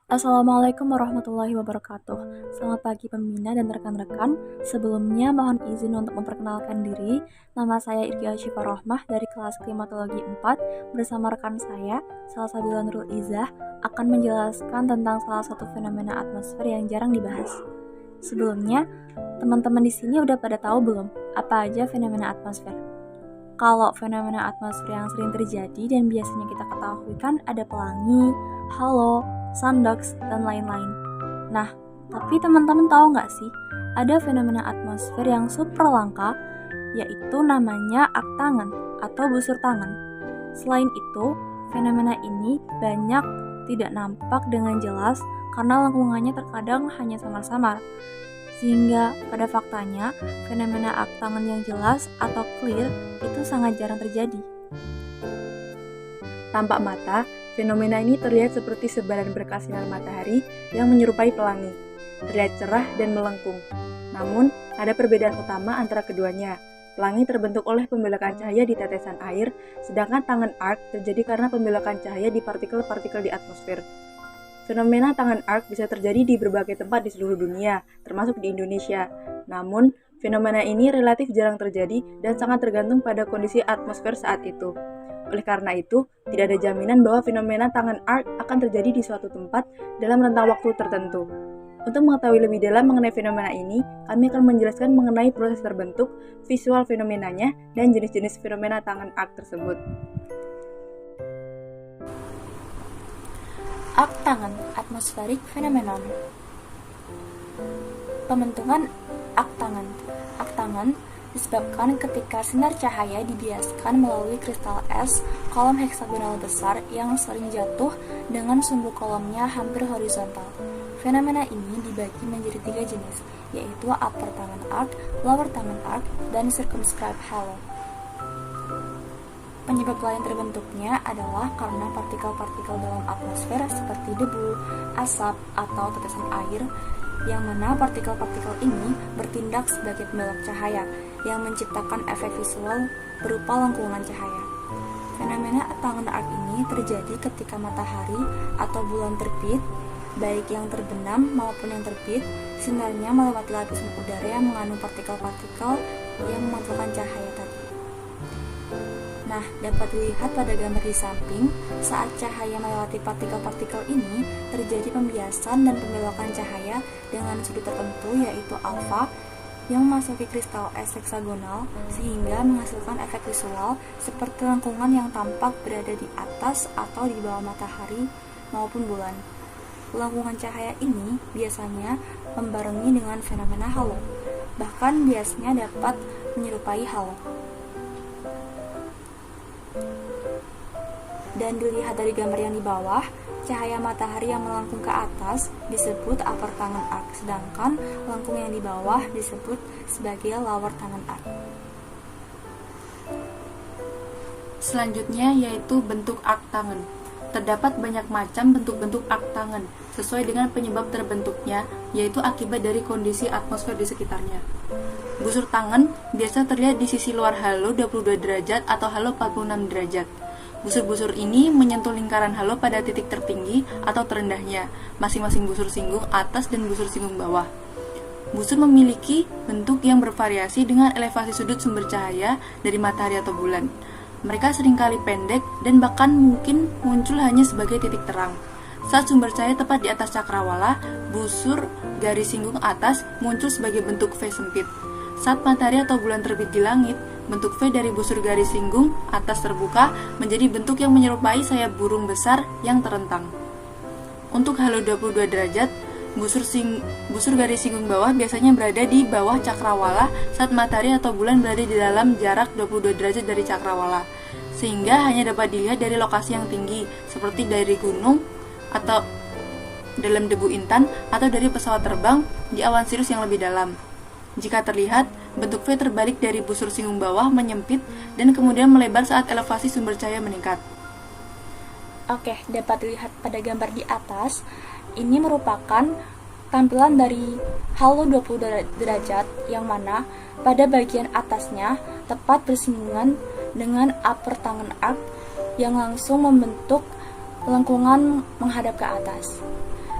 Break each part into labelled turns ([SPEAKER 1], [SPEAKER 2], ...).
[SPEAKER 1] Assalamualaikum warahmatullahi wabarakatuh. Selamat pagi pembina dan rekan-rekan. Sebelumnya mohon izin untuk memperkenalkan diri. Nama saya Irgi Syifa Rohmah dari kelas Klimatologi 4 bersama rekan saya, Salsabila Nurul Izzah, akan menjelaskan tentang salah satu fenomena atmosfer yang jarang dibahas. Sebelumnya, teman-teman di sini udah pada tahu belum apa aja fenomena atmosfer? Kalau fenomena atmosfer yang sering terjadi dan biasanya kita ketahui kan ada pelangi, halo, sundogs, dan lain-lain. Nah, tapi teman-teman tahu nggak sih, ada fenomena atmosfer yang super langka, yaitu namanya aktangen atau busur tangan. Selain itu, fenomena ini banyak tidak nampak dengan jelas karena lengkungannya terkadang hanya samar-samar. Sehingga pada faktanya, fenomena aktangen yang jelas atau clear itu sangat jarang terjadi.
[SPEAKER 2] Tampak mata, fenomena ini terlihat seperti sebaran berkas sinar matahari yang menyerupai pelangi, terlihat cerah dan melengkung. Namun, ada perbedaan utama antara keduanya. Pelangi terbentuk oleh pembelokan cahaya di tetesan air, sedangkan tangan arc terjadi karena pembelokan cahaya di partikel-partikel di atmosfer. Fenomena tangan arc bisa terjadi di berbagai tempat di seluruh dunia, termasuk di Indonesia. Namun, fenomena ini relatif jarang terjadi dan sangat tergantung pada kondisi atmosfer saat itu. Oleh karena itu, tidak ada jaminan bahwa fenomena tangan arc akan terjadi di suatu tempat dalam rentang waktu tertentu. Untuk mengetahui lebih dalam mengenai fenomena ini, kami akan menjelaskan mengenai proses terbentuk, visual fenomenanya, dan jenis-jenis fenomena tangan arc tersebut.
[SPEAKER 1] Aktangen, atmospheric phenomenon. Pembentukan aktangen. Aktangen disebabkan ketika sinar cahaya dibiaskan melalui kristal es kolom heksagonal besar yang sering jatuh dengan sumbu kolomnya hampir horizontal. Fenomena ini dibagi menjadi 3 jenis, yaitu upper tangen arc, lower tangen arc, dan circumscribed halo. Penyebab lain terbentuknya adalah karena partikel-partikel dalam atmosfer seperti debu, asap, atau tetesan air, yang mana partikel-partikel ini bertindak sebagai pembelok cahaya yang menciptakan efek visual berupa lengkungan cahaya. Fenomena tangen arc ini terjadi ketika matahari atau bulan terbit, baik yang terbenam maupun yang terbit, sinarnya melewati lapisan udara yang mengandung partikel-partikel yang memantulkan cahaya tadi. Nah, dapat dilihat pada gambar di samping, saat cahaya melewati partikel-partikel ini, terjadi pembiasan dan pembelokan cahaya dengan sudut tertentu yaitu alfa yang memasuki kristal es heksagonal sehingga menghasilkan efek visual seperti lengkungan yang tampak berada di atas atau di bawah matahari maupun bulan. Lengkungan cahaya ini biasanya membarengi dengan fenomena halo, bahkan biasanya dapat menyerupai halo. Dan dilihat dari gambar yang di bawah, cahaya matahari yang melengkung ke atas disebut upper tangen arc, sedangkan lengkung yang di bawah disebut sebagai lower tangen arc.
[SPEAKER 2] Selanjutnya yaitu bentuk aktangen. Terdapat banyak macam bentuk-bentuk aktangen sesuai dengan penyebab terbentuknya, yaitu akibat dari kondisi atmosfer di sekitarnya. Busur tangan biasa terlihat di sisi luar halo 22 derajat atau halo 46 derajat. Busur-busur ini menyentuh lingkaran halo pada titik tertinggi atau terendahnya, masing-masing busur singgung atas dan busur singgung bawah. Busur memiliki bentuk yang bervariasi dengan elevasi sudut sumber cahaya dari matahari atau bulan. Mereka seringkali pendek dan bahkan mungkin muncul hanya sebagai titik terang. Saat sumber cahaya tepat di atas cakrawala, busur garis singgung atas muncul sebagai bentuk V sempit. Saat matahari atau bulan terbit di langit, bentuk V dari busur garis singgung atas terbuka menjadi bentuk yang menyerupai sayap burung besar yang terentang. Untuk halo 22 derajat, busur garis singgung bawah biasanya berada di bawah cakrawala saat matahari atau bulan berada di dalam jarak 22 derajat dari cakrawala, sehingga hanya dapat dilihat dari lokasi yang tinggi seperti dari gunung atau dalam debu intan atau dari pesawat terbang di awan sirus yang lebih dalam. Jika terlihat, bentuk V terbalik dari busur singgung bawah menyempit dan kemudian melebar saat elevasi sumber cahaya meningkat.
[SPEAKER 1] Oke, dapat dilihat pada gambar di atas, ini merupakan tampilan dari halo 20 derajat yang mana pada bagian atasnya tepat bersinggungan dengan upper tangen arc yang langsung membentuk lengkungan menghadap ke atas.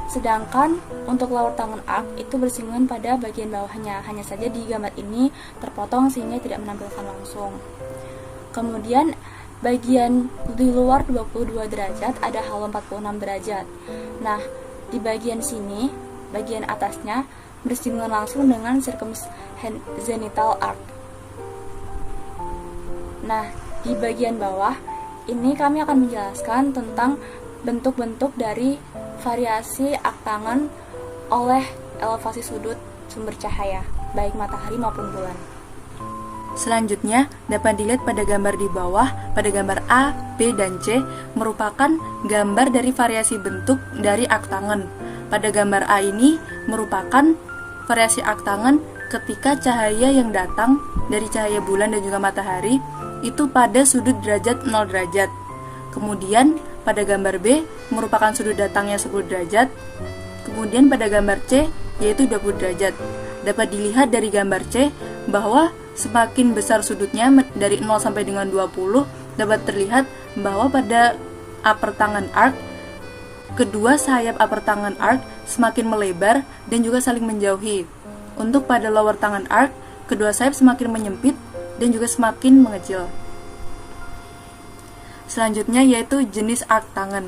[SPEAKER 1] Sedangkan untuk lower tangan arc itu bersinggungan pada bagian bawahnya. Hanya saja di gambar ini terpotong sehingga tidak menampilkan langsung. Kemudian bagian di luar 22 derajat ada halo 46 derajat. Nah, di bagian sini, bagian atasnya bersinggungan langsung dengan circumgenital arc. Nah, di bagian bawah ini kami akan menjelaskan tentang bentuk-bentuk dari variasi arc tangan oleh elevasi sudut sumber cahaya, baik matahari maupun bulan.
[SPEAKER 2] Selanjutnya, dapat dilihat pada gambar di bawah, pada gambar A, B, dan C, merupakan gambar dari variasi bentuk dari arc tangan. Pada gambar A ini merupakan variasi arc tangan ketika cahaya yang datang dari cahaya bulan dan juga matahari itu pada sudut derajat 0 derajat. Kemudian pada gambar B merupakan sudut datangnya 10 derajat. Kemudian pada gambar C yaitu 20 derajat. Dapat dilihat dari gambar C bahwa semakin besar sudutnya dari 0 sampai dengan 20, dapat terlihat bahwa pada upper tangan arc, kedua sayap upper tangan arc semakin melebar dan juga saling menjauhi. Untuk pada lower tangan arc, kedua sayap semakin menyempit dan juga semakin mengecil. Selanjutnya yaitu jenis arc tangan.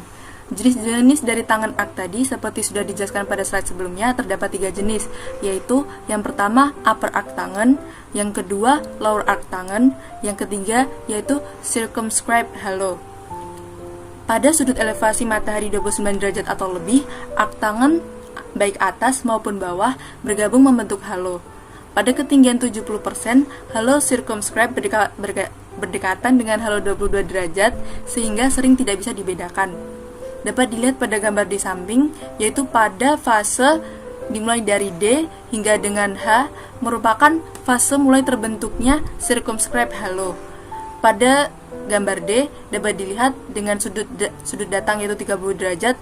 [SPEAKER 2] Jenis-jenis dari tangan arc tadi seperti sudah dijelaskan pada slide sebelumnya terdapat 3 jenis, yaitu yang pertama upper arc tangan, yang kedua lower arc tangan, yang ketiga yaitu circumscribed halo. Pada sudut elevasi matahari 29 derajat atau lebih, arc tangan baik atas maupun bawah bergabung membentuk halo. Pada ketinggian 70%, halo circumscribed berdekatan dengan halo 22 derajat sehingga sering tidak bisa dibedakan. Dapat dilihat pada gambar di samping, yaitu pada fase dimulai dari D hingga dengan H merupakan fase mulai terbentuknya circumscribed halo. Pada gambar D dapat dilihat dengan sudut datang yaitu 30 derajat,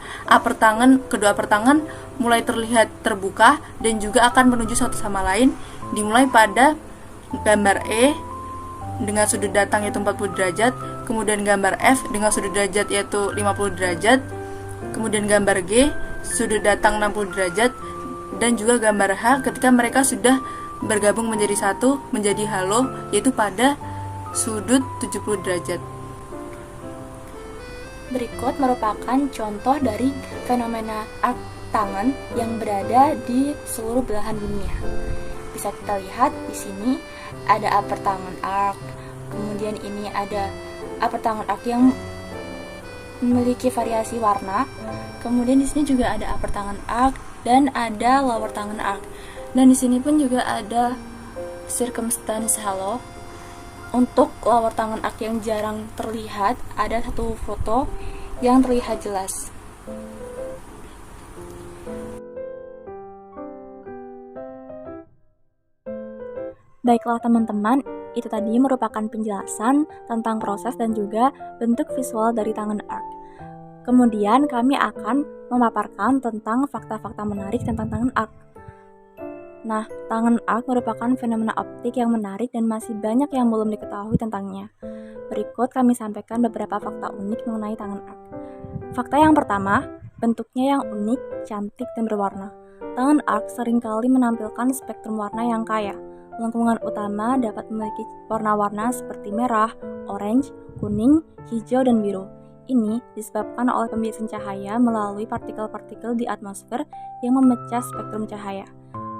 [SPEAKER 2] kedua upper tangan mulai terlihat terbuka dan juga akan menuju satu sama lain, dimulai pada gambar E dengan sudut datang yaitu 40 derajat, kemudian gambar F dengan sudut derajat yaitu 50 derajat, kemudian gambar G sudut datang 60 derajat, dan juga gambar H ketika mereka sudah bergabung menjadi satu, menjadi halo, yaitu pada sudut 70 derajat.
[SPEAKER 1] Berikut merupakan contoh dari fenomena arc tangan yang berada di seluruh belahan dunia. Bisa kita lihat di sini ada upper tangan arc, kemudian ini ada upper tangan arc yang memiliki variasi warna, kemudian di sini juga ada upper tangan arc dan ada lower tangan arc, dan di sini pun juga ada circumstance halo. Untuk lower tangan arc yang jarang terlihat, ada satu foto yang terlihat jelas. Baiklah teman-teman, itu tadi merupakan penjelasan tentang proses dan juga bentuk visual dari tangan arc. Kemudian kami akan memaparkan tentang fakta-fakta menarik tentang tangan arc. Nah, tangan arc merupakan fenomena optik yang menarik dan masih banyak yang belum diketahui tentangnya. Berikut kami sampaikan beberapa fakta unik mengenai tangan arc. Fakta yang pertama, bentuknya yang unik, cantik, dan berwarna. Tangan arc seringkali menampilkan spektrum warna yang kaya. Lengkungan utama dapat memiliki warna-warna seperti merah, orange, kuning, hijau, dan biru. Ini disebabkan oleh pembiasan cahaya melalui partikel-partikel di atmosfer yang memecah spektrum cahaya.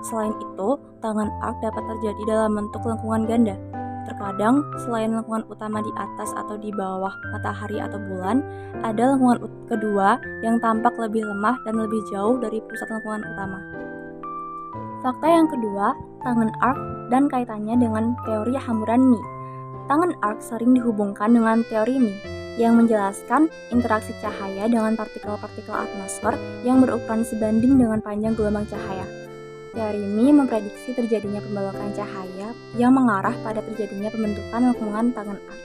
[SPEAKER 1] Selain itu, tangan arc dapat terjadi dalam bentuk lengkungan ganda. Terkadang, selain lengkungan utama di atas atau di bawah matahari atau bulan, ada lengkungan kedua yang tampak lebih lemah dan lebih jauh dari pusat lengkungan utama. Fakta yang kedua, tangan arc dan kaitannya dengan teori hamburan Mie. Tangan arc sering dihubungkan dengan teori Mie yang menjelaskan interaksi cahaya dengan partikel-partikel atmosfer yang berukuran sebanding dengan panjang gelombang cahaya. Teori Mie memprediksi terjadinya pembelokan cahaya yang mengarah pada terjadinya pembentukan lengkungan tangan arc.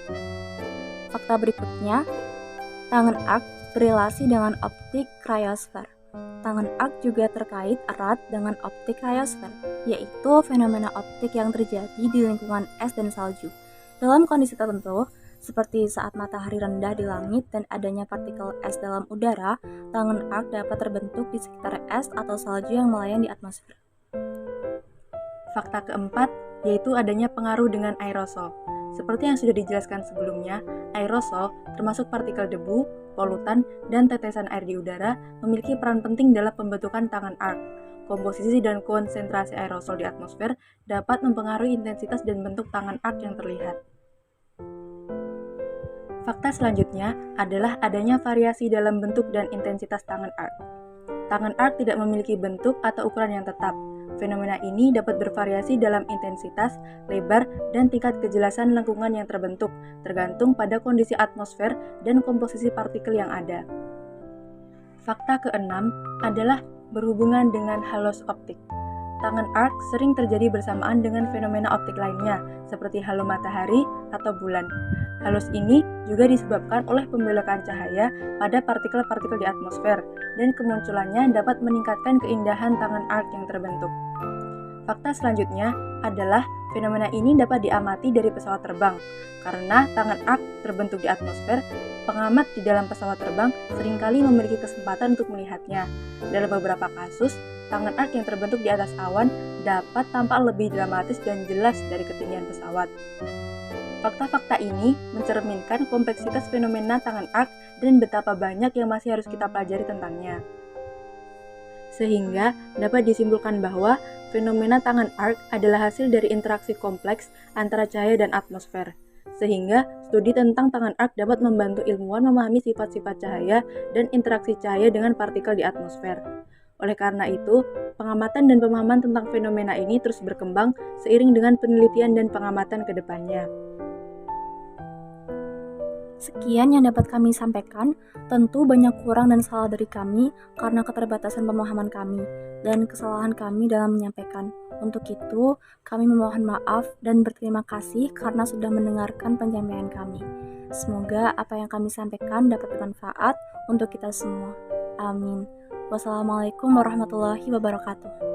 [SPEAKER 1] Fakta berikutnya, tangan arc berrelasi dengan optik cryosfer. Tangan arc juga terkait erat dengan optik cryosfer, yaitu fenomena optik yang terjadi di lingkungan es dan salju. Dalam kondisi tertentu, Seperti saat matahari rendah di langit dan adanya partikel es dalam udara, tangan arc dapat terbentuk di sekitar es atau salju yang melayang di atmosfer.
[SPEAKER 2] Fakta keempat, yaitu adanya pengaruh dengan aerosol. Seperti yang sudah dijelaskan sebelumnya, aerosol termasuk partikel debu, polutan, dan tetesan air di udara memiliki peran penting dalam pembentukan tangan arc. Komposisi dan konsentrasi aerosol di atmosfer dapat mempengaruhi intensitas dan bentuk tangan arc yang terlihat. Fakta selanjutnya adalah adanya variasi dalam bentuk dan intensitas tangan arc. Tangan arc tidak memiliki bentuk atau ukuran yang tetap. Fenomena ini dapat bervariasi dalam intensitas, lebar, dan tingkat kejelasan lengkungan yang terbentuk, tergantung pada kondisi atmosfer dan komposisi partikel yang ada. Fakta keenam adalah berhubungan dengan halos optik. Tangan arc sering terjadi bersamaan dengan fenomena optik lainnya, seperti halo matahari atau bulan. Halos ini juga disebabkan oleh pembelokan cahaya pada partikel-partikel di atmosfer, dan kemunculannya dapat meningkatkan keindahan tangan arc yang terbentuk. Fakta selanjutnya adalah fenomena ini dapat diamati dari pesawat terbang. Karena tangan arc terbentuk di atmosfer, pengamat di dalam pesawat terbang seringkali memiliki kesempatan untuk melihatnya. Dalam beberapa kasus, tangan arc yang terbentuk di atas awan dapat tampak lebih dramatis dan jelas dari ketinggian pesawat. Fakta-fakta ini mencerminkan kompleksitas fenomena tangan arc dan betapa banyak yang masih harus kita pelajari tentangnya. Sehingga dapat disimpulkan bahwa fenomena tangan arc adalah hasil dari interaksi kompleks antara cahaya dan atmosfer. Sehingga studi tentang tangan arc dapat membantu ilmuwan memahami sifat-sifat cahaya dan interaksi cahaya dengan partikel di atmosfer. Oleh karena itu, pengamatan dan pemahaman tentang fenomena ini terus berkembang seiring dengan penelitian dan pengamatan ke depannya.
[SPEAKER 1] Sekian yang dapat kami sampaikan, tentu banyak kurang dan salah dari kami karena keterbatasan pemahaman kami dan kesalahan kami dalam menyampaikan. Untuk itu, kami memohon maaf dan berterima kasih karena sudah mendengarkan penyampaian kami. Semoga apa yang kami sampaikan dapat bermanfaat untuk kita semua. Amin. Wassalamualaikum warahmatullahi wabarakatuh.